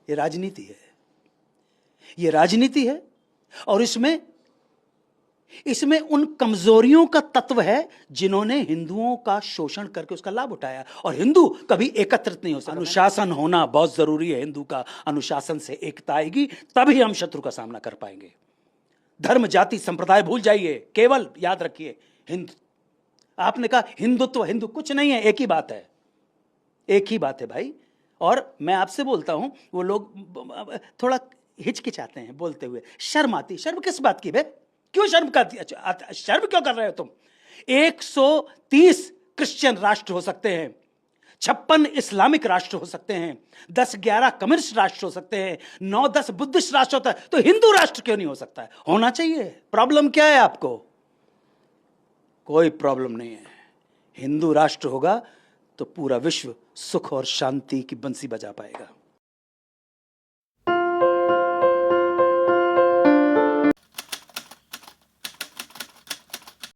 ये राजनीति है, ये राजनीति है। और इसमें उन कमजोरियों का तत्व है जिन्होंने हिंदुओं का शोषण करके उसका लाभ उठाया। और हिंदू कभी एकत्रित नहीं हो सकता। अनुशासन होना बहुत जरूरी है हिंदू का। अनुशासन से एकता आएगी, तभी हम शत्रु का सामना कर पाएंगे। धर्म जाति संप्रदाय भूल जाइए, केवल याद रखिए हिंदू। आपने कहा हिंदुत्व, हिंदू कुछ नहीं है, एक ही बात है, एक ही बात है भाई। और मैं आपसे बोलता हूं, वो लोग थोड़ा हिचकिचाते हैं बोलते हुए, शर्म आती। शर्म किस बात की बे? क्यों शर्म करती? अच्छा, शर्म क्यों कर रहे हो तुम? 130 क्रिश्चियन राष्ट्र हो सकते हैं, 56 इस्लामिक राष्ट्र हो सकते हैं, 10-11 कम्युनिस्ट राष्ट्र हो सकते हैं, 9-10 बुद्धिस्ट राष्ट्र होता है, तो हिंदू राष्ट्र क्यों नहीं हो सकता है? होना चाहिए। प्रॉब्लम क्या है आपको? कोई प्रॉब्लम नहीं है। हिंदू राष्ट्र होगा तो पूरा विश्व सुख और शांति की बंसी बजा पाएगा।